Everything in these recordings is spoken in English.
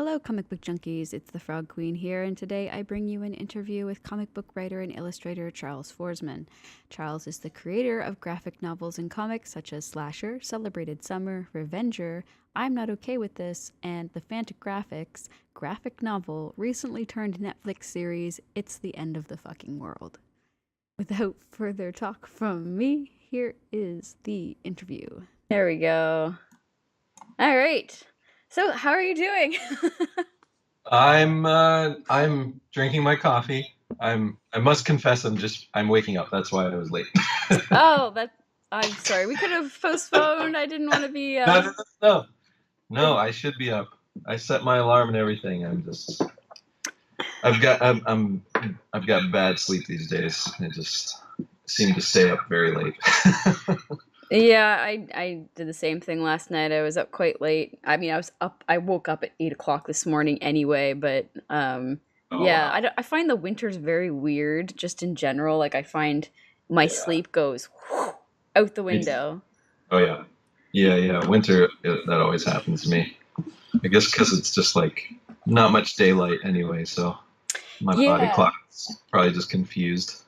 Hello, comic book junkies. It's the Frog Queen here, and today I bring you an interview with comic book writer and illustrator Charles Forsman. Charles is the creator of graphic novels and comics such as Slasher, Celebrated Summer, Revenger, I'm Not Okay with This, and the Fantagraphics graphic novel recently turned Netflix series It's the End of the Fucking World. Without further talk from me, here is the interview. There we go. All right. So, how are you doing? I'm drinking my coffee. I must confess I'm waking up. That's why I was late. Oh, I'm sorry. We could have postponed. I didn't want to be. No, I should be up. I set my alarm and everything. I've got bad sleep these days. I just seem to stay up very late. Yeah, I did the same thing last night. I was up quite late. I mean, I woke up at 8 o'clock this morning anyway, but Oh, yeah, wow. I find the winters very weird just in general. Like I find my Yeah. sleep goes out the Me too. window. Oh yeah. Yeah. Winter, that always happens to me. I guess because it's just like not much daylight anyway, so my body Yeah. clock's probably just confused.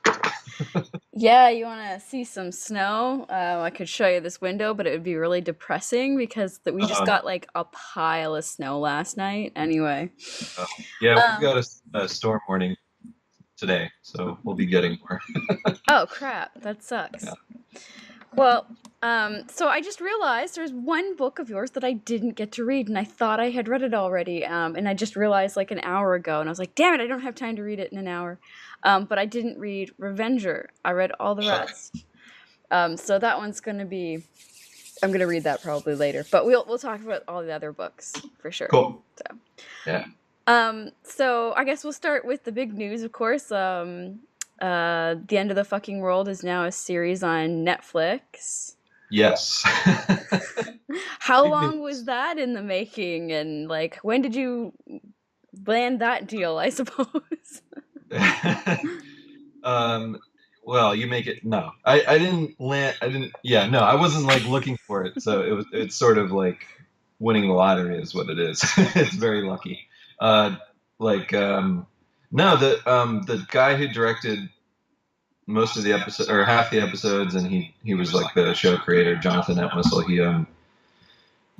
Yeah, you want to see some snow? I could show you this window, but it would be really depressing because we just No. got like a pile of snow last night. Anyway. Uh, yeah, we've Um, got a storm warning today, so we'll be getting more. oh crap, that Yeah. sucks. Well, so I just realized there's one book of yours that I didn't get to read, and I thought I had read it already. And I just realized like an hour ago, and I was like, damn it, I don't have time to read it in an hour. But I didn't read Revenger. I read all the Okay. rest. So that one's gonna be. I'm gonna read that probably later, but we'll talk about all the other books for sure. Cool. So, Yeah. so I guess we'll start with the big news, of course. The End of the Fucking World is now a series on Netflix. Yes. How Big long was news. that in the making, and like when did you land that deal? I suppose. um, well, you make it. No, I didn't land. I didn't. Yeah, no, I wasn't like looking for it. So it's sort of like winning the lottery is what it is. It's very lucky. Uh, like no, the guy who directed most of the episode or half the episodes, and he was like the show creator, Jonathan Entwistle.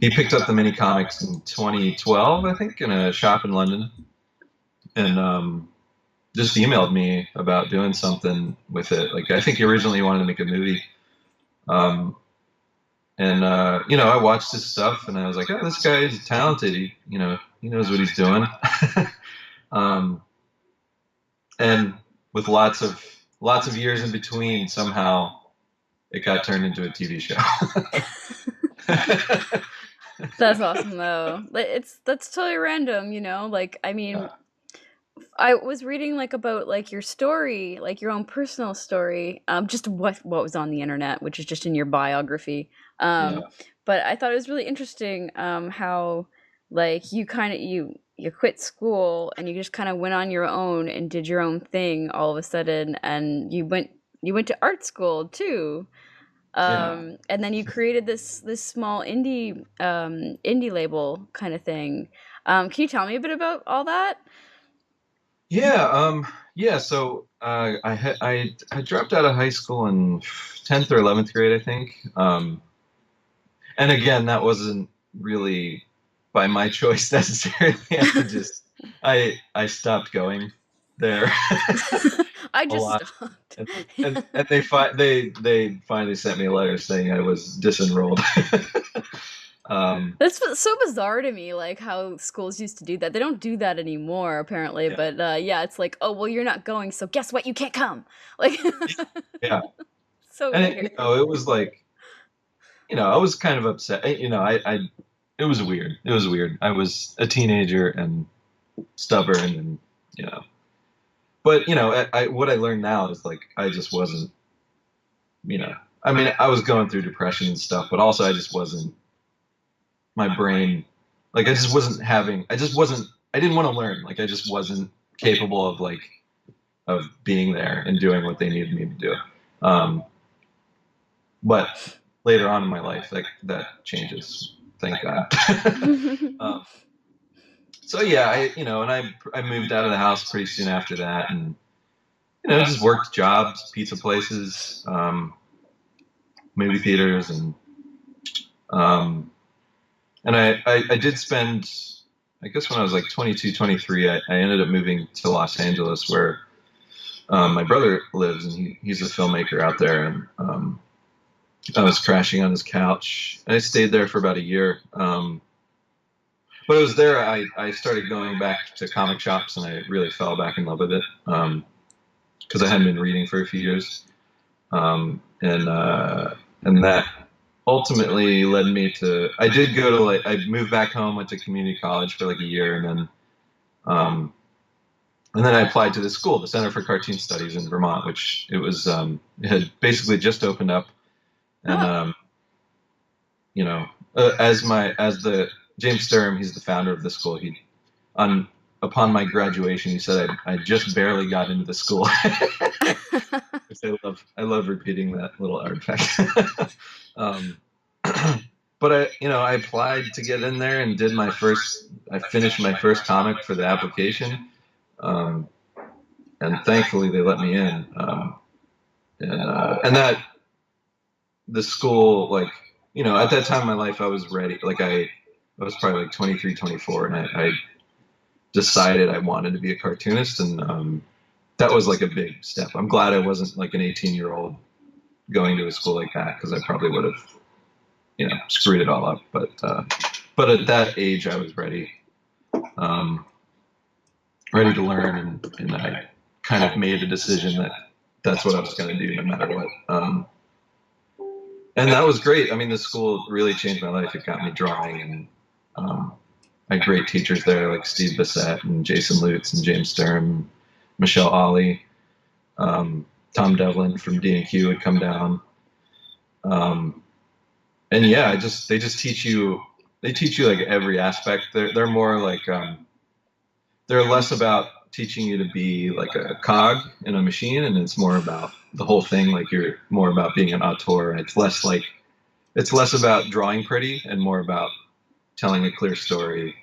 He picked up the mini comics in 2012, I think, in a shop in London, and just emailed me about doing something with it. Like I think he originally wanted to make a movie, um, and I watched his stuff, and I was like, oh, this guy is talented. He knows what he's doing, um, and with lots of years in between, somehow it got turned into a TV show. That's awesome though. That's totally random, you know? Like I mean, Yeah. I was reading like about like your story, like your own personal story, just what was on the internet, which is just in your biography. Um, Yeah. but I thought it was really interesting how like you quit school and you just kind of went on your own and did your own thing all of a sudden, and you went to art school too. Yeah. And then you created this small indie label kind of thing. Can you tell me a bit about all that? Yeah. Yeah. So I dropped out of high school in 10th or 11th grade, I think. And again, that wasn't really by my choice necessarily. I stopped going there I a just lot, stopped. and they finally sent me a letter saying I was disenrolled. um, So bizarre to me, like how schools used to do that. They don't do that anymore, apparently. yeah. But yeah, it's like, oh well, you're not going, so guess what? You can't come. Like, Yeah. so And weird. it was like, I was kind of upset. It was weird. It was weird. I was a teenager and stubborn, and you know, but what I learned now is like I just wasn't, I mean, I was going through depression and stuff, but also I just wasn't my brain, like I just wasn't having, I just wasn't, I didn't want to learn, like I just wasn't capable of being there and doing what they needed me to do. Um, but later on in my life, that changes, thank God. um, So yeah, and I moved out of the house pretty soon after that, and just worked jobs, pizza places, movie theaters, um, and I did spend, I guess when I was like 22, 23, I ended up moving to Los Angeles where my brother lives, and he's a filmmaker out there, and I was crashing on his couch. I stayed there for about a year. But it was there I started going back to comic shops, and I really fell back in love with it because I hadn't been reading for a few years. And that ultimately led me to. I did go to I moved back home, went to community college for like a year, um, and then I applied to this school, the Center for Cartoon Studies in Vermont, which it had basically just opened up, and Oh. you know, as the James Sturm, he's the founder of the school. He on Upon my graduation, he said I just barely got into the school. I love repeating that little artifact. um, but I applied to get in there and did my first. I finished my first comic for the application, um, and thankfully they let me in. And that the school, like, at that time in my life, I was ready. Like I was probably like 23, 24, and I decided I wanted to be a cartoonist, and that was like a big step. I'm glad I wasn't like an 18-year-old going to a school like that, because I probably would have, screwed it all up. But at that age, I was um, ready to learn, and I kind of made a decision that that's what I was going to do no matter what. And that was great. I mean, the school really changed my life. It got me drawing, and I had great teachers there like Steve Bissett and Jason Lutz and James Sturm, Michelle Ollie, Tom Devlin from D&Q would come down. Um, and yeah, they just teach you like every aspect. They're more like they're less about teaching you to be like a cog in a machine, and it's more about the whole thing. Like you're more about being an auteur, and it's less about drawing pretty and more about telling a clear story,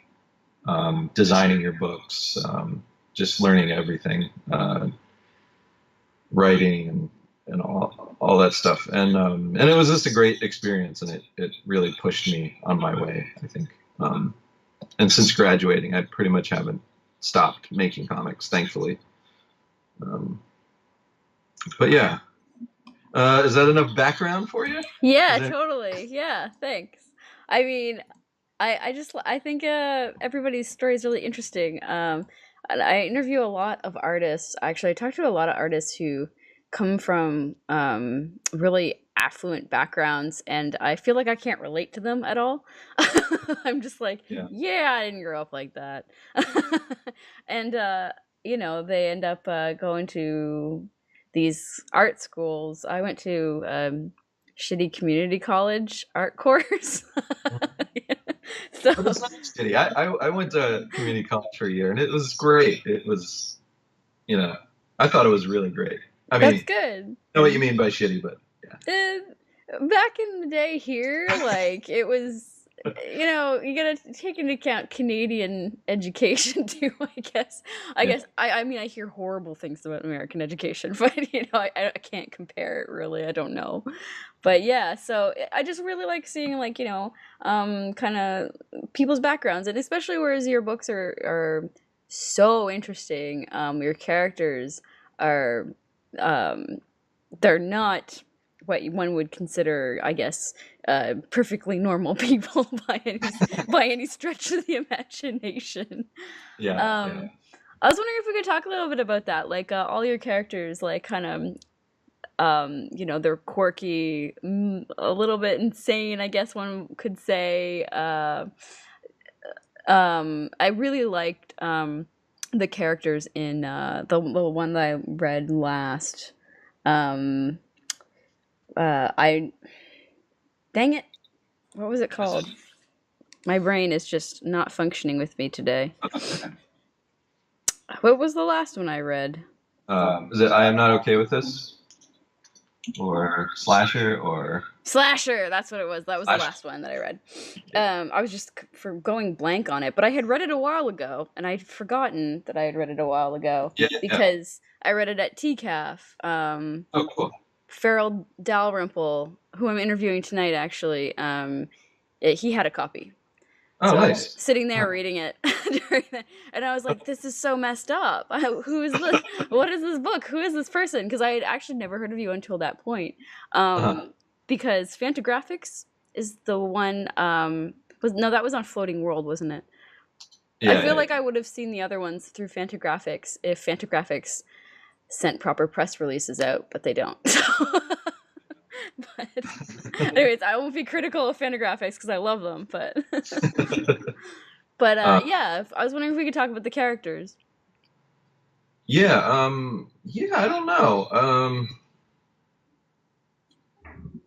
designing your books, just learning everything, writing and all that stuff. And it was just a great experience, and it really pushed me on my way, I think. And since graduating, I pretty much haven't stopped making comics, thankfully. Um, but yeah, is that enough background for you? Is Yeah, there? totally. Yeah, thanks. I mean, I think everybody's story is really interesting. And I interview a lot of artists. Actually, I talk to a lot of artists who come from really affluent backgrounds, and I feel like I can't relate to them at all. I'm just like, Yeah. yeah, I didn't grow up like that. And they end up going to these art schools. I went to shitty community college art course. So But it's not shitty. I went to community college for a year, and it was great. It was, you know, I thought it was really great. I mean, that's good. I know what you mean by shitty, but yeah. Back in the day here, like it was, you gotta take into account Canadian education too. I guess. Yeah. I mean, I hear horrible things about American education, but I can't compare it really. I don't know, but yeah. So I just really like seeing like kind of people's backgrounds, and especially whereas your books are so interesting. Your characters are um they're not what one would consider, I guess, perfectly normal people by any stretch of the imagination. Yeah, yeah. I was wondering if we could talk a little bit about that, like all your characters, like kind of, they're quirky, a little bit insane, I guess one could say. I really liked the characters in the one that I read last. Um, I Dang it. What was it Is it? called? My brain is just not functioning with me today. What was the last one I read? Is it? I am not okay with this. or slasher or Slasher, that's what it was. That was the slasher? last one that I read. Yeah, I was just for going blank on it, but I had read it a while ago, and I'd forgotten that I had read it a while ago yeah, yeah. because I read it at TCAF. Oh, cool. Farrell Dalrymple, who I'm interviewing tonight, actually, he had a copy. Oh, So I was nice. sitting there Huh. reading it during that, and I was like, "This is so messed up. Who is this? What is this book? Who is this person?" Because I had actually never heard of you until that point. Uh-huh. Because Fantagraphics is the one. Was no, that was on Floating World, wasn't it? I Yeah, feel yeah, like I would have seen the other ones through Fantagraphics if Fantagraphics sent proper press releases out, but they don't. But anyways, I won't be critical of Fantagraphics because I love them, but but uh, yeah, I was wondering if we could talk about the characters. yeah. Yeah. I don't know.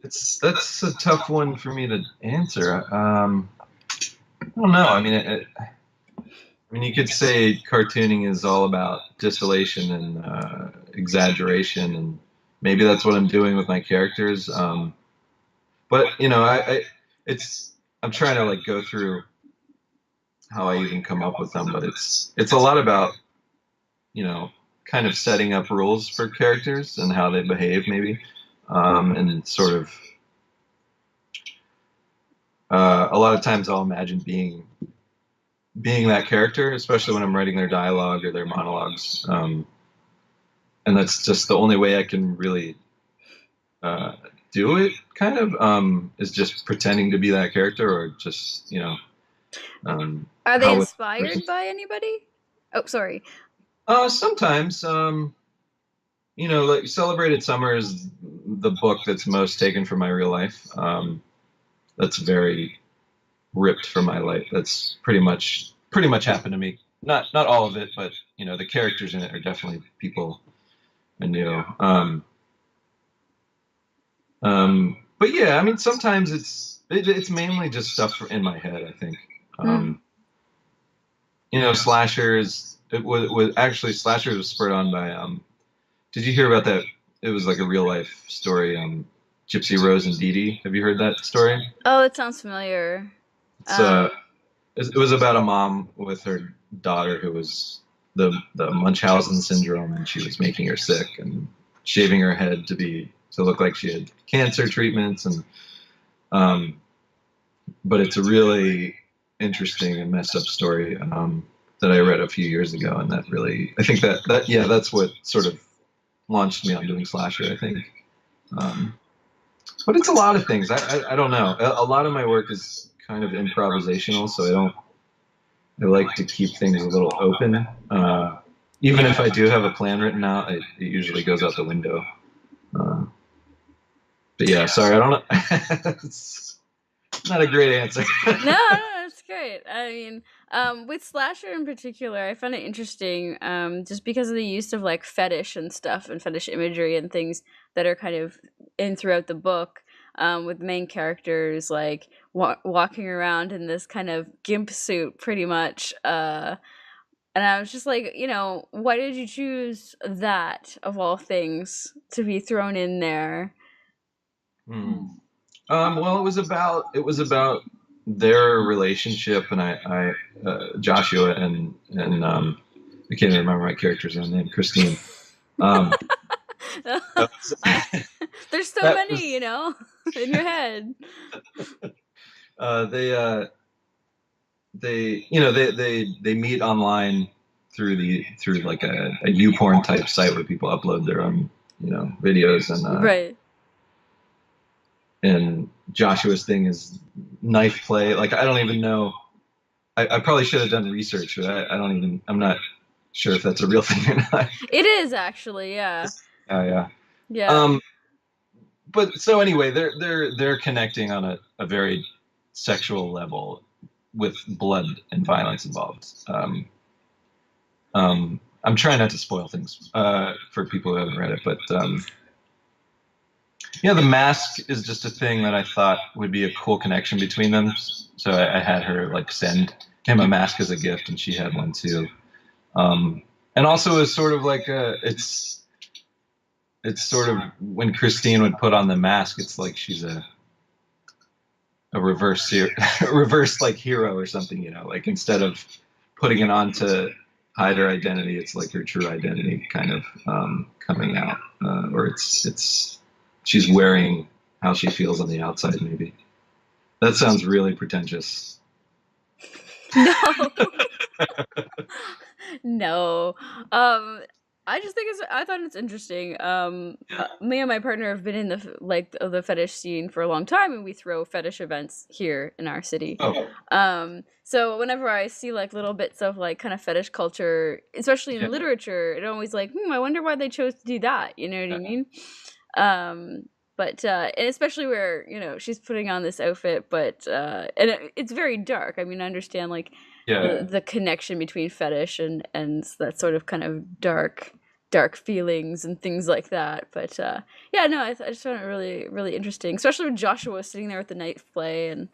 It's that's a tough one for me to answer. I don't know. I mean, I mean, you could say cartooning is all about distillation and exaggeration, and maybe that's what I'm doing with my characters. But you know, it's I'm trying to like go through how I even come up with them, but it's a lot about you know kind of setting up rules for characters and how they behave, maybe, and sort of a lot of times I'll imagine being that character, especially when I'm writing their dialogue or their monologues. And that's just the only way I can really uh, do it. Kind of is just pretending to be that character, or just Are they how would the person. inspired by anybody? Oh, sorry. Sometimes, like Celebrated Summer is the book that's most taken from my real life. That's very ripped from my life. That's pretty much happened to me. Not all of it, but the characters in it are definitely people I knew. But yeah, I mean, sometimes it's mainly just stuff in my head. I think. Hmm. Um, slashers. It was actually slashers was spurred on by. Did you hear about that? It was like a real life story. Gypsy Rose and Dee Dee. Have you heard that story? Oh, it sounds familiar. It's Um, it was about a mom with her daughter who was the Munchausen syndrome, and she was making her sick and shaving her head to look like she had cancer treatments, and um, but it's a really interesting and messed up story that I read a few years ago, and that really I think that yeah, that's what sort of launched me on doing slasher. I think. Um, but it's a lot of things. I don't know. A lot of my work is kind of improvisational, so I like to keep things a little open. Even if I do have a plan written out, it usually goes out the window. Uh, but yeah, sorry, I don't know. It's not a great answer. no, no, that's great. I mean, with slasher in particular, I found it interesting, just because of the use of like fetish and stuff and fetish imagery and things that are kind of in throughout the book. With main characters like walking around in this kind of gimp suit, pretty much. And I was just like, why did you choose that of all things to be thrown in there? Hmm. Well, it was about their relationship, and Joshua and I can't even remember my character's name, Christine. Um, that was, I, there's so that many, was in your head. they they meet online through like a YouPorn type site where people upload their own videos, Right. and Joshua's thing is knife play. Like I don't even know. I probably should have done research, but I don't even. I'm not sure if that's a real thing or not. It is actually, yeah. Yeah, yeah. Yeah. Um, but so anyway, they're connecting on a very sexual level with blood and violence involved. I'm trying not to spoil things for people who haven't read it, but yeah, the mask is just a thing that I thought would be a cool connection between them. So I had her like send him a mask as a gift, and she had one too. And also, it's sort of like it's it's sort of when Christine would put on the mask, it's like she's a reverse like hero or something, you know, like instead of putting it on to hide her identity, it's like her true identity kind of coming out, or it's she's wearing how she feels on the outside. Maybe that sounds really pretentious. No. No. I just think I thought it's interesting. Me and my partner have been in the fetish scene for a long time, and we throw fetish events here in our city. Oh, So whenever I see like little bits of like kind of fetish culture, especially in yeah, literature, it always like, I wonder why they chose to do that. You know what I yeah, mean? But and especially where she's putting on this outfit, but and it's very dark. I mean, I understand like yeah. the connection between fetish and that sort of kind of dark feelings and things like that. But yeah, no, I just found it really really interesting, especially with Joshua sitting there with the knife play and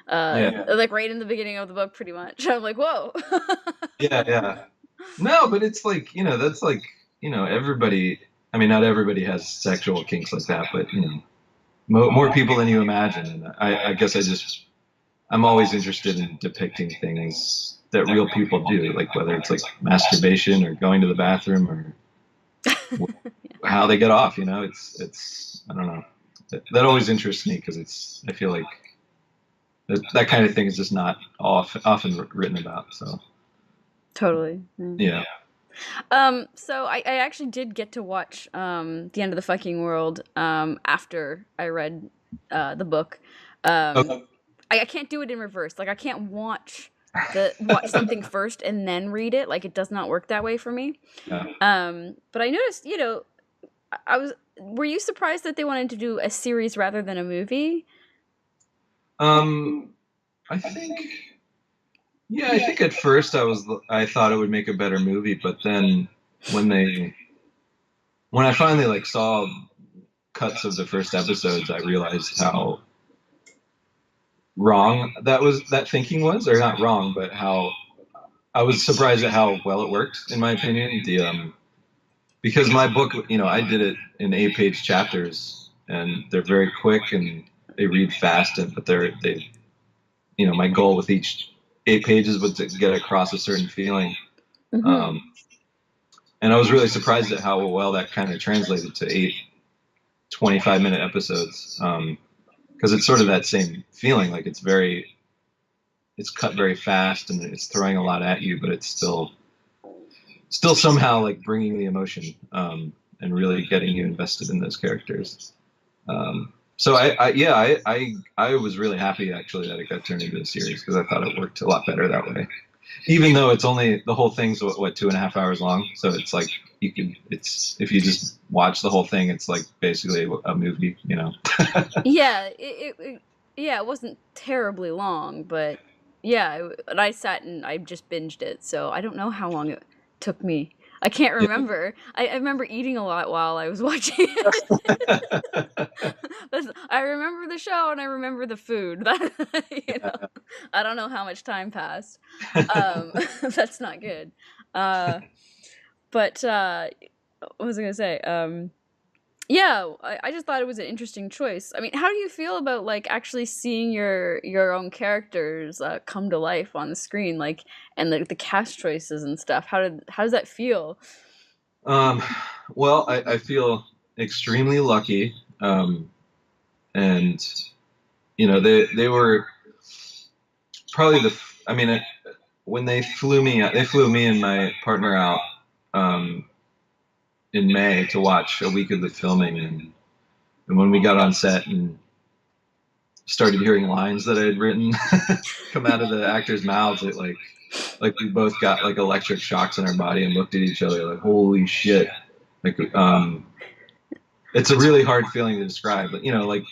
Yeah. like right in the beginning of the book, pretty much. I'm like, whoa. Yeah, yeah. No, but it's like, that's like, everybody, I mean, not everybody has sexual kinks like that, but, more people than you imagine. And I guess I'm always interested in depicting things that real people do, like whether it's like masturbation or going to the bathroom or how they get off, I don't know. That always interests me because I feel like that kind of thing is just not often written about. So, Totally. Mm. yeah. So I actually did get to watch The End of the Fucking World after I read the book. Um, Okay. I can't do it in reverse. Like I can't watch something first and then read it. Like it does not work that way for me. Yeah. But I noticed, I was. Were you surprised that they wanted to do a series rather than a movie? Um, I think, yeah, I think at first I thought it would make a better movie, but then when they, when I finally like saw cuts of the first episodes, I realized how wrong that thinking was, or not wrong, but how I was surprised at how well it worked, in my opinion. Because my book, I did it in 8-page chapters, and they're very quick and they read fast, but my goal with each 8 pages was to get across a certain feeling. Mm-hmm. Um, and I was really surprised at how well that kind of translated to 8 25-minute episodes. Because it's sort of that same feeling, like it's cut very fast and it's throwing a lot at you, but it's still somehow like bringing the emotion, and really getting you invested in those characters. So I was really happy actually that it got turned into a series because I thought it worked a lot better that way. Even though the whole thing's what 2.5 hours long, so it's like it's if you just watch the whole thing, it's like basically a movie, Yeah, it wasn't terribly long, but yeah, and I sat and I just binged it, so I don't know how long it took me. I can't Yeah. remember. I remember eating a lot while I was watching it. I remember the show and I remember the food. I don't know how much time passed. That's not good. Uh, but what was I gonna say? Yeah, I just thought it was an interesting choice. I mean, how do you feel about like actually seeing your own characters come to life on the screen, like and the cast choices and stuff? How does that feel? um, well, I feel extremely lucky, and they were probably I mean, when they flew me and my partner out, um, in May to watch a week of the filming, and when we got on set and started hearing lines that I had written come out of the actors' mouths, it like we both got like electric shocks in our body and looked at each other like, holy shit. Like, it's a really hard feeling to describe, but like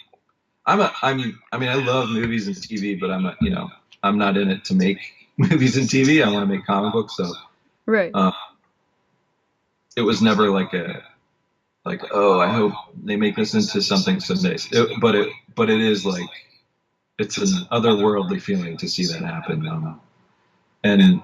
I mean, I love movies and TV, but I'm not in it to make movies and TV. I want to make comic books. So, Right. um, it was never like, oh, I hope they make this into something someday. But it is like, it's an otherworldly feeling to see that happen. And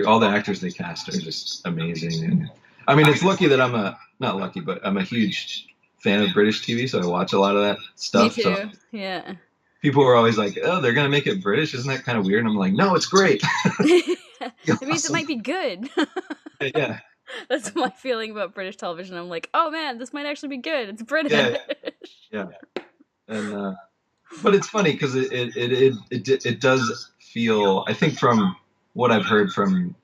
all the actors they cast are just amazing. And I mean, it's lucky that I'm a not lucky, but I'm a huge fan of British TV, so I watch a lot of that Me stuff. So too. Yeah. people were always like, "Oh, they're gonna make it British, isn't that kind of weird?" And I'm like, "No, it's great, It means it awesome." might be good. Yeah, That's my feeling about British television. I'm like, oh man, this might actually be good. It's British. yeah, yeah. And but it's funny because it does feel. I think from what I've heard from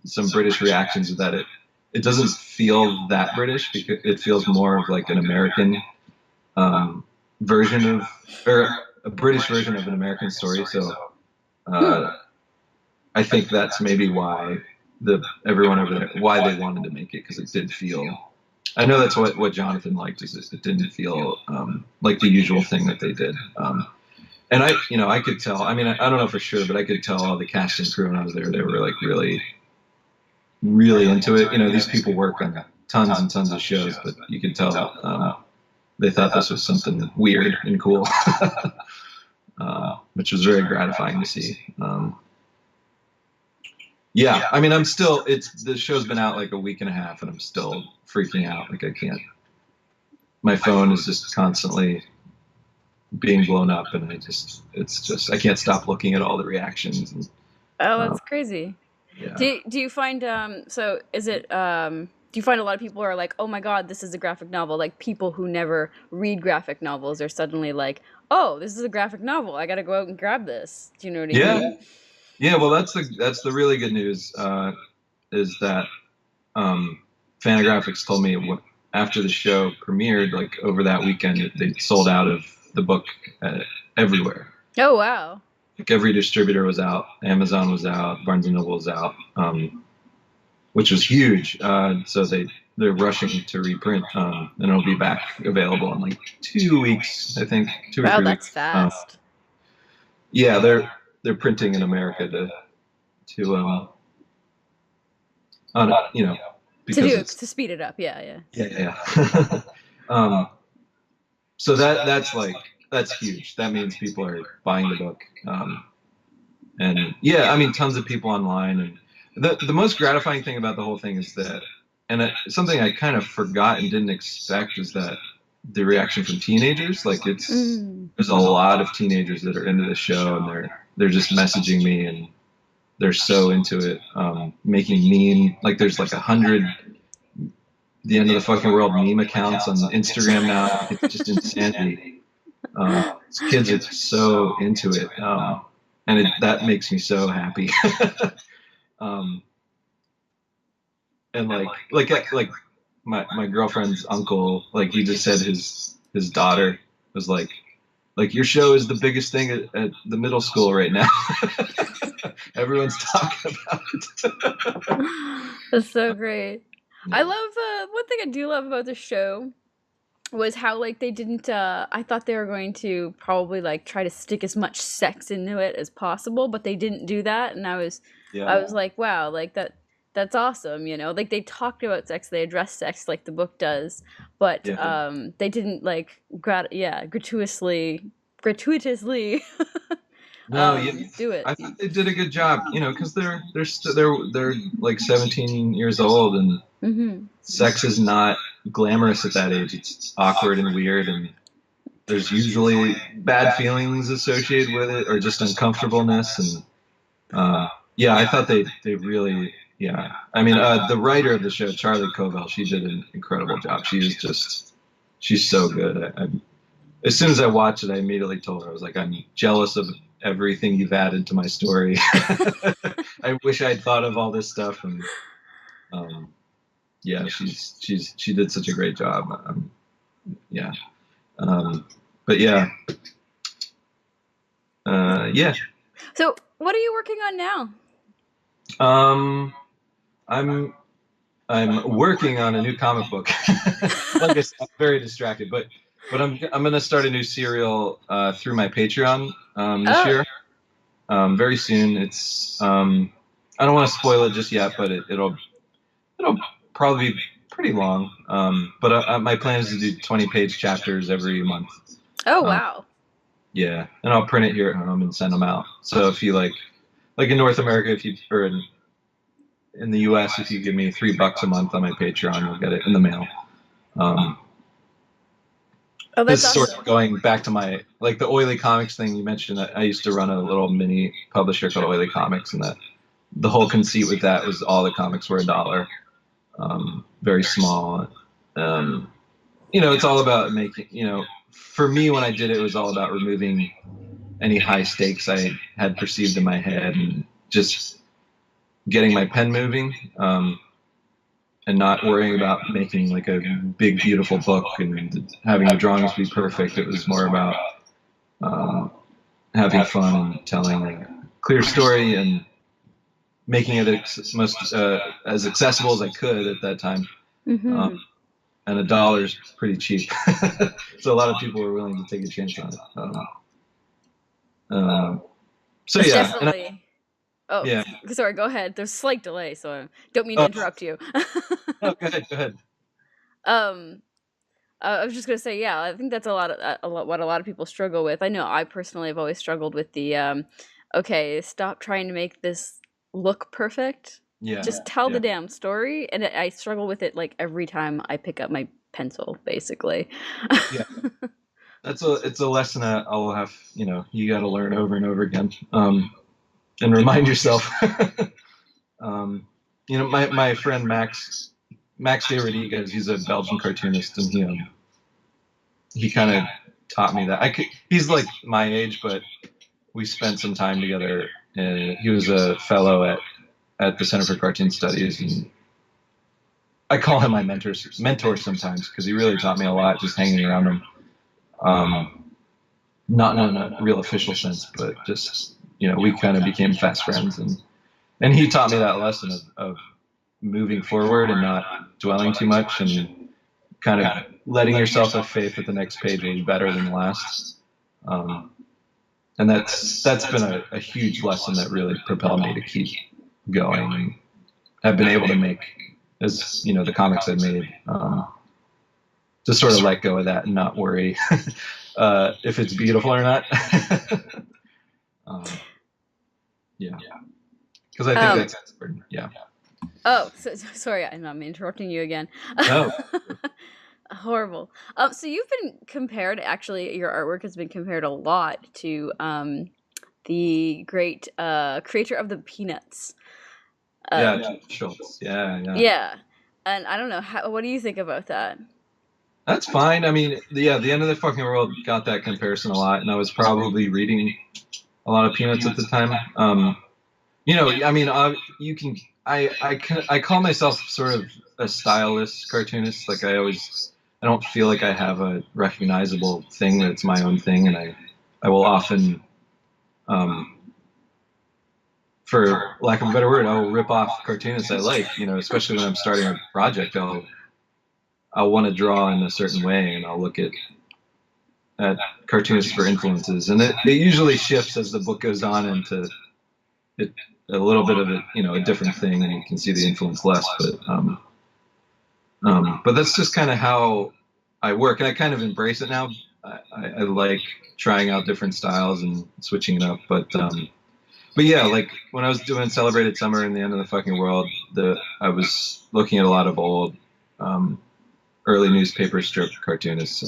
some British reactions, that it doesn't feel that British because it feels more of like an American um, version of or a British version of an American story. So Hmm. uh, I think that's maybe why everyone over there why they wanted to make it because it did feel. I know that's what Jonathan liked is it didn't feel like the usual thing that they did. And I could tell. I mean, I don't know for sure, but I could tell all the cast and crew when I was there. They were like really, really into it. These people work on tons and tons of shows, but you could tell they thought this was something weird and cool, which was very gratifying to see. Yeah, I mean, I'm still. It's the show's been out like a week and a half, and I'm still freaking out. Like I can't. My phone is just constantly being blown up, and it's just I can't stop looking at all the reactions. And Oh, um, that's crazy. yeah, Do you find so is it do you find a lot of people are like, "Oh my god, this is a graphic novel." Like people who never read graphic novels are suddenly like, "Oh, this is a graphic novel. I got to go out and grab this." Do you know what I yeah, mean? yeah. Well, that's the really good news is that um, Fantagraphics told me after the show premiered, like over that weekend, they sold out of the book uh, everywhere. Oh, wow. Like every distributor was out, Amazon was out, Barnes and Noble was out, which was huge. So they're rushing to reprint, and it'll be back available in like 2 weeks, I think, two or Wow, three that's weeks. fast. Yeah, they're printing in America to To because do it's to speed it up. Yeah, yeah. yeah. um, so that's like that's huge. That means people are buying the book, and yeah, I mean tons of people online. And the most gratifying thing about the whole thing is that, and something I kind of forgot and didn't expect is that the reaction from teenagers. Like Mm. there's a lot of teenagers that are into the show, and they're just messaging me, and they're so into it, making meme like there's like 100 the end of the fucking world meme accounts on Instagram now. It's just insanity. Kids are so into it, and that makes me so happy. um, and like my girlfriend's uncle, like he just said his daughter was like your show is the biggest thing at the middle school right now. Everyone's talking about it. That's so great. I Yeah, love one thing I do love about the show was how like they didn't I thought they were going to probably like try to stick as much sex into it as possible, but they didn't do that and yeah, I was like, wow, like that's awesome, you know? Like they talked about sex, they addressed sex like the book does, but yeah. they didn't like gratuitously No, yeah, do it. I thought they did a good job. Because they're like 17 years old, and Mhm. sex is not glamorous at that age. It's awkward and weird, and there's usually bad feelings associated with it, or just uncomfortableness. And yeah, I thought they really, yeah. I mean, the writer of the show, Charlie Covell, she did an incredible job. She's so good. As soon as I watched it, I immediately told her, I was like, I'm jealous of everything you've added to my story. I wish I'd thought of all this stuff. And um, yeah, she did such a great job. Yeah. Um, but yeah, yeah. So, what are you working on now? Um, I'm I'm working on a new comic book. Like I said, I'm very distracted, but I'm gonna start a new serial through my Patreon this Oh, year. Very soon. It's I don't want to spoil it just yet, but it'll probably be pretty long. But my plan is to do 20-page chapters every month. oh Um, wow. yeah, and I'll print it here at home and send them out. So if you like in North America, if you or in in the U.S., if you give me $3 a month on my Patreon, you'll get it in the mail. Um, Oh, this that's is sort awesome. of going back to my like the Oily Comics thing you mentioned. I used to run a little mini publisher called Oily Comics, and that the whole conceit with that was all the comics were $1, very small. Um, it's all about making. For me, when I did it, it was all about removing any high stakes I had perceived in my head and just getting my pen moving. And not worrying about making like a big, beautiful book and having the drawings be perfect. It was more about um, having fun and telling a clear story and making it most as accessible as I could at that time. Mm-hmm. And $1 is pretty cheap, so a lot of people were willing to take a chance on it. So It's yeah, and definitely. Oh, yeah. sorry. Go ahead. There's a slight delay, so I don't mean to Oh, interrupt you. no, go ahead, go ahead. um, I was just gonna say, yeah, I think that's what a lot of people struggle with. I know I personally have always struggled with the okay, stop trying to make this look perfect. Yeah, Just tell the yeah, damn story, and I struggle with it like every time I pick up my pencil, basically. yeah. It's a lesson that I'll have. You got to learn over and over again, and remind yourself. um, my friend Max de Rodriguez, he's a Belgian cartoonist, and he kind of taught me that. He's like my age, but we spent some time together. And he was a fellow at the Center for Cartoon Studies, and I call him my mentor sometimes because he really taught me a lot just hanging around him. Not in a real official sense, but just we kind of became fast friends, and he taught me that lesson of moving forward and not dwelling too much and kind of letting yourself have faith that the next page will be better than the last. Um, and that's been a huge lesson that really propelled me to keep going. I've been able to make as the comics I've made, to sort of let go of that and not worry if it's beautiful or not. um, yeah, because I think um, that's important. Yeah. oh, sorry, I'm interrupting you again. No. Horrible. So you've been compared, actually, your artwork has been compared a lot to the great creator of the Peanuts. Yeah, Um, Schultz. Yeah, yeah. yeah, and I don't know what do you think about that? That's fine. I mean, the end of the fucking world got that comparison a lot, and I was probably reading a lot of Peanuts at the time. I mean, you can. I call myself sort of a stylist cartoonist. Like I don't feel like I have a recognizable thing that's my own thing, and I will often, um, for lack of a better word, I will rip off cartoonists I like. Especially when I'm starting a project, I'll want to draw in a certain way, and I'll look at cartoonists for influences, and it usually shifts as the book goes on into it, a little bit of a different thing, and you can see the influence less. But that's just kind of how I work, and I kind of embrace it now. I like trying out different styles and switching it up, but yeah, like when I was doing Celebrated Summer and the End of the Fucking World, I was looking at a lot of old, early newspaper strip cartoonists.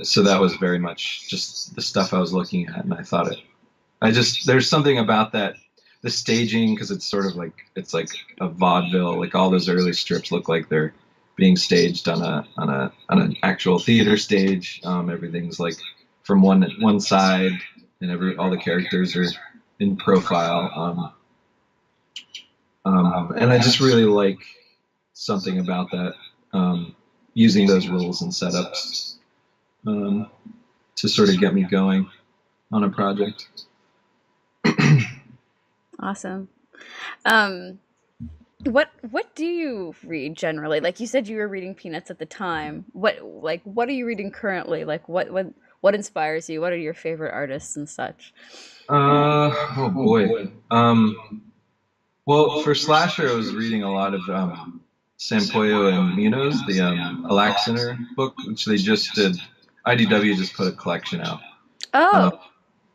So that was very much just the stuff I was looking at, and I thought there's something about that, the staging, because it's sort of like it's like a vaudeville. Like all those early strips look like they're being staged on an actual theater stage. Everything's like from one side, and all the characters are in profile. And I just really like something about that, using those rules and setups, um, to sort of get me going on a project. Awesome. Um, what do you read generally? Like you said, you were reading Peanuts at the time. What are you reading currently? Like what inspires you? What are your favorite artists and such? Oh boy. Well, for slasher, I was reading a lot of Sampoyo and Minos, the Alaxiner book, which they just did. IDW just put a collection out. Uh,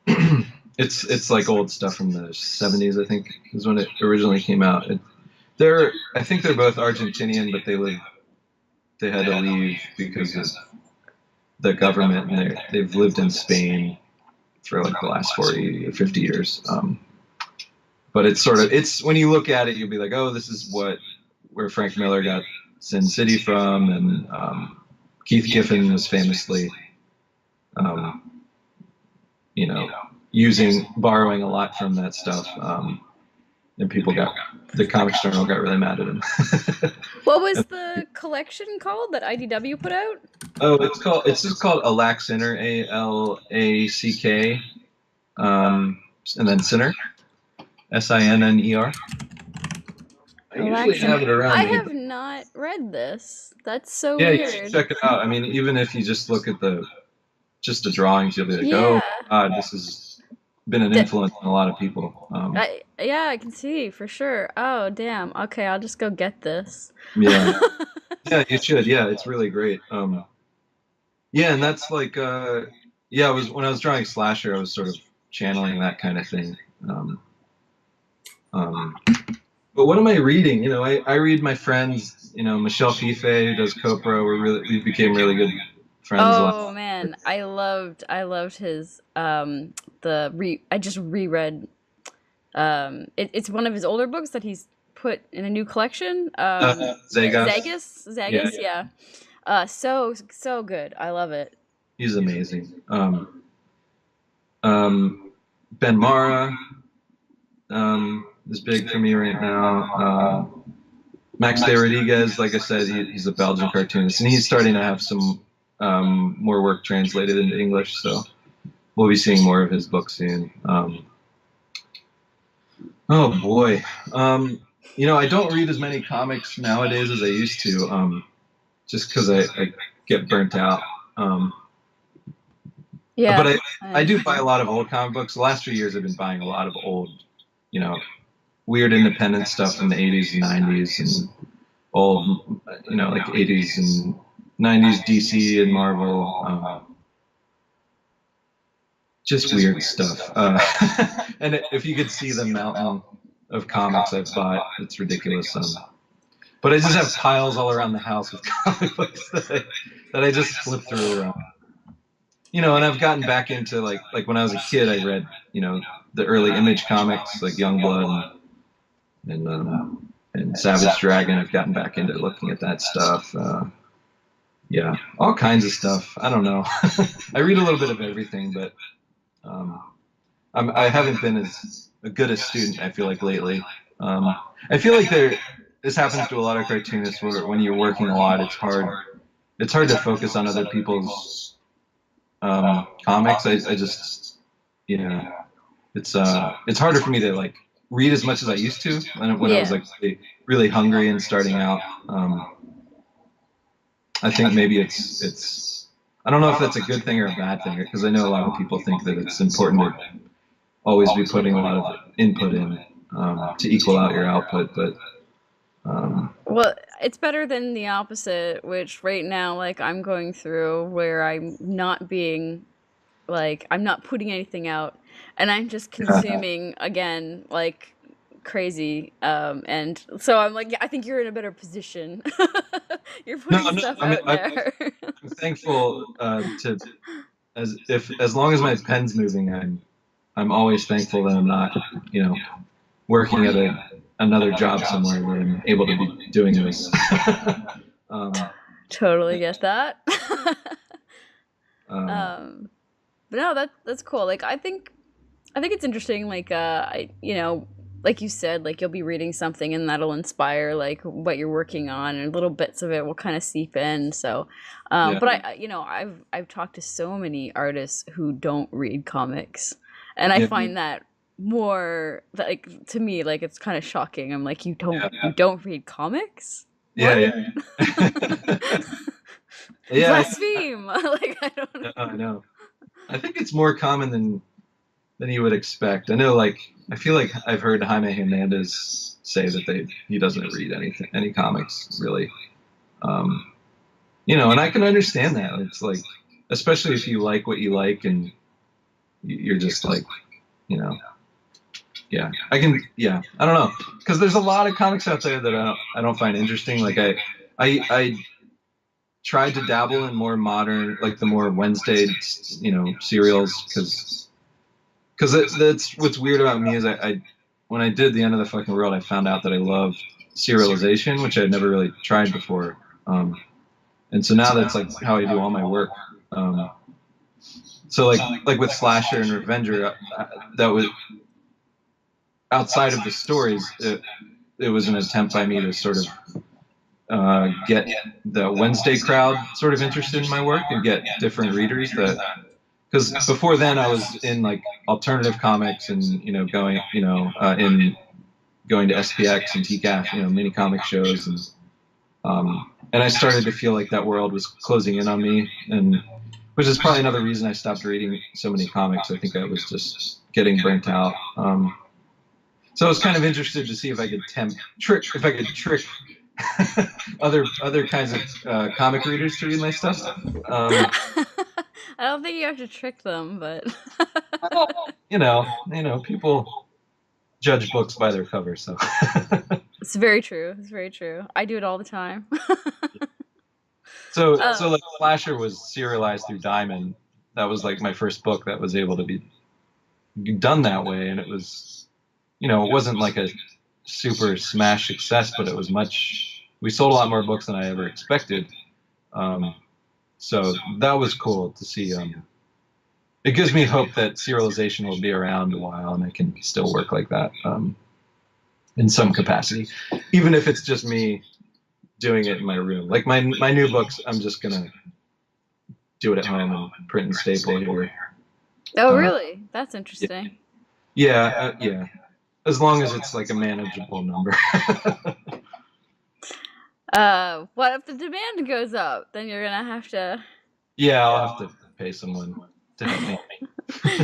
Oh, It's like old stuff from the 70s, I think, is when it originally came out. They're I think they're both Argentinian, but they had to leave because of the government, and they've lived in Spain for like the last 40 or 50 years. But it's when you look at it, you'll be like, oh, this is where Frank Miller got Sin City from, and Keith Giffen was famously, um, you know, borrowing a lot from that stuff, and the Comics Journal got really mad at him. What was the collection called that IDW put out? Oh, it's just called Alack Sinner, Alack, and then Sinner, Sinner. I usually have it around I me. have not read this. That's so Yeah, you weird. should check it out. I mean, even if you just look at just the drawings, you'll be like, Yeah. oh God, this has been an influence on a lot of people. Yeah, I can see for sure. Oh, damn. Okay, I'll just go get this. Yeah, yeah, you should. Yeah, it's really great. Yeah, and that's like, yeah, I was when I was drawing Slasher, I was sort of channeling that kind of thing. Um, um, but what am I reading? I read my friends, Michelle Fife, who does Copra. We became really good friends. Oh man, I loved his I just reread it's one of his older books that he's put in a new collection. Zagas. Zagas, yeah. So good. I love it. He's amazing. Ben Mara is big for me right now. Max de Rodriguez, like I said, he's a Belgian cartoonist, and he's starting to have some more work translated into English, so we'll be seeing more of his books soon. Oh boy. I don't read as many comics nowadays as I used to, just because I get burnt out. Yeah. But I do buy a lot of old comic books. The last few years I've been buying a lot of old, weird independent stuff from the 80s and 90s, and old, like 80s and 90s DC and Marvel. Just weird stuff. And if you could see the mountain of comics I've bought, it's ridiculous. But I just have piles all around the house of comic books that I just flip through around. And I've gotten back into like when I was a kid, I read, the early Image comics like Youngblood and Savage Dragon. I've gotten back into looking at that stuff. Yeah, all kinds of stuff. I don't know. I read a little bit of everything, but I haven't been as good a student, I feel like, lately. I feel like this happens to a lot of cartoonists where when you're working a lot, it's hard to focus on other people's comics. I just, it's harder for me to like read as much as I used to when I was like really hungry and starting out. I think maybe it's I don't know if that's a good thing or a bad thing, because I know a lot of people think that it's important to always be putting a lot of input in to equal out your output, but well, it's better than the opposite, which right now, like, I'm going through where I'm not being, like, I'm not putting anything out, and I'm just consuming, again, like, crazy. And so I'm like, yeah, I think you're in a better position. You're putting stuff out there. I'm thankful as long as my pen's moving, I'm always thankful that I'm not, working at another job somewhere where I'm able to be doing this. Totally get that. But no, that's cool. Like, I think it's interesting. Like, like you said, like, you'll be reading something and that'll inspire like what you're working on, and little bits of it will kind of seep in. So, but I've talked to so many artists who don't read comics, and I find that more like, to me, like, it's kind of shocking. I'm like, you don't read comics? Yeah. Blaspheme. Like, I don't know. I know. I think it's more common than you would expect. I feel like I've heard Jaime Hernandez say that he doesn't read any comics really. And I can understand that. It's like, especially if you like what you like and you're just like, yeah, I can, yeah, I don't know, because there's a lot of comics out there that I don't find interesting. Like I tried to dabble in more modern, like the more Wednesday, serials, because that's what's weird about me is I when I did The End of the Fucking World, I found out that I love serialization, which I'd never really tried before. And so now that's like how I do all my work. So like with Slasher and Revenger, that was outside of the stories. It was an attempt by me to sort of get the Wednesday crowd sort of interested in my work and get different readers that. Because before then, I was in like alternative comics and going in going to SPX and TCAF, mini comic shows, and I started to feel like that world was closing in on me, and which is probably another reason I stopped reading so many comics. I think I was just getting burnt out. So I was kind of interested to see if I could trick other kinds of comic readers to read my stuff. I don't think you have to trick them, but people judge books by their cover, so. It's very true. It's very true. I do it all the time. So like Slasher was serialized through Diamond. That was like my first book that was able to be done that way, and it was, it wasn't like a super smash success, but it was we sold a lot more books than I ever expected. So that was cool to see. It gives me hope that serialization will be around a while and I can still work like that in some capacity, even if it's just me doing it in my room. Like my new books, I'm just gonna do it at home and print and staple here. Oh, really? That's interesting. Yeah. As long as it's like a manageable number. What if the demand goes up? Then you're gonna have to. Yeah, I'll have to pay someone to help me.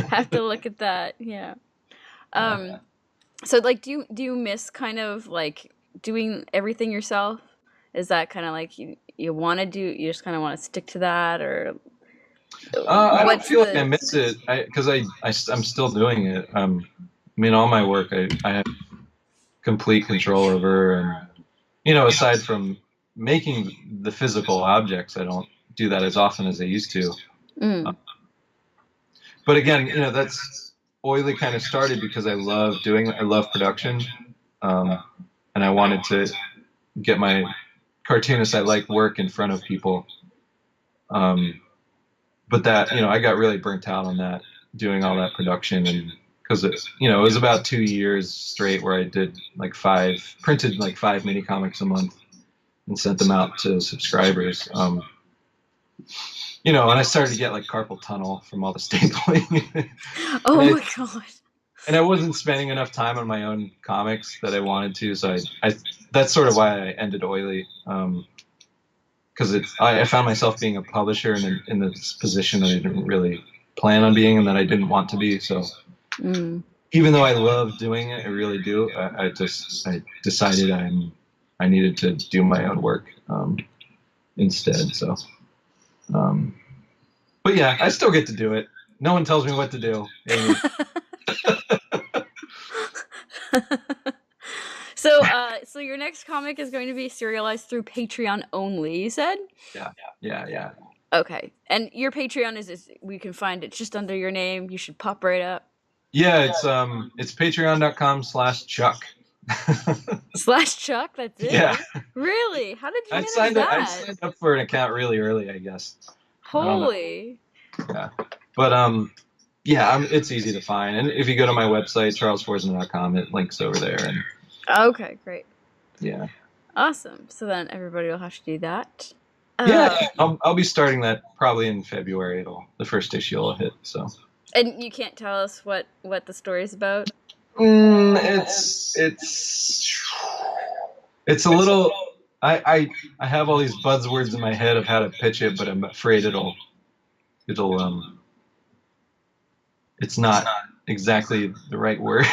Have to look at that. Yeah. So like, do you miss kind of like doing everything yourself? Is that kind of like you want to do? You just kind of want to stick to that, or? I don't feel like I miss it because I'm still doing it. I mean, all my work I have complete control over, and aside from making the physical objects, I don't do that as often as I used to. But again, that's Oily kind of started because I love production, and I wanted to get my cartoonists I like work in front of people. But that, I got really burnt out on that, doing all that production, and because it was about 2 years straight where I did printed like 5 mini comics a month and sent them out to subscribers. And I started to get like carpal tunnel from all the stapling. Oh my god. And I wasn't spending enough time on my own comics that I wanted to, so I that's sort of why I ended Oily. Because I found myself being a publisher in this position that I didn't really plan on being and that I didn't want to be. So even though I love doing it, I really do. I decided I needed to do my own work instead. So, but yeah, I still get to do it. No one tells me what to do. So your next comic is going to be serialized through Patreon only, you said? Yeah. Okay. And your Patreon is we can find it just under your name. You should pop right up. Yeah, it's patreon.com/Chuck. /Chuck, that's it? Yeah. Really? How did you manage that? I signed up for an account really early, I guess. Holy. Yeah. But it's easy to find. And if you go to my website, charlesforsman.com, it links over there. And okay, great. Yeah. Awesome. So then everybody will have to do that. I'll be starting that probably in February. The first issue will hit. So. And you can't tell us what the story is about? It's a little. I have all these buzzwords in my head of how to pitch it, but I'm afraid it'll it's not exactly the right word.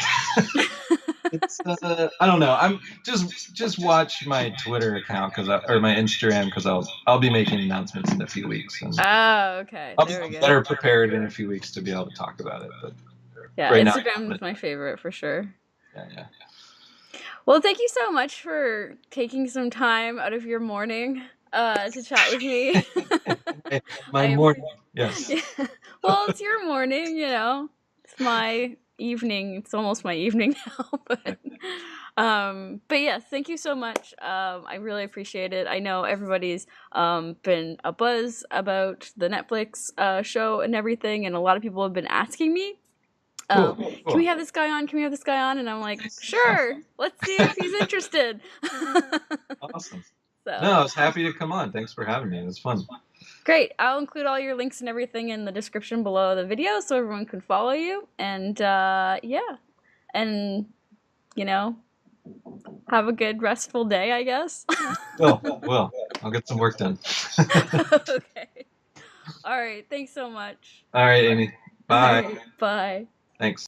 I don't know. I'm just watch my Twitter account or my Instagram because I'll be making announcements in a few weeks. And okay. I'll be better prepared in a few weeks to be able to talk about it. But Yeah, Right now, Instagram is my favorite for sure. yeah. Well, thank you so much for taking some time out of your morning to chat with me. My I'm morning, yes. yeah. Well, it's your morning, you know. It's my evening. It's almost my evening now, but yes, thank you so much. I really appreciate it. I know everybody's been a buzz about the Netflix show and everything, and a lot of people have been asking me, Cool, can we cool. have this guy on? Can we have this guy on? And I'm like, Nice. sure. Let's see if he's interested. Awesome. No, So I was happy to come on. Thanks for having me. It was fun. great. I'll include all your links and everything in the description below the video so everyone can follow you. And yeah. And, you know, have a good restful day, I guess. Well, I'll get some work done. Okay. All right. Thanks so much. All right, Amy. All Bye. right. Bye. Thanks.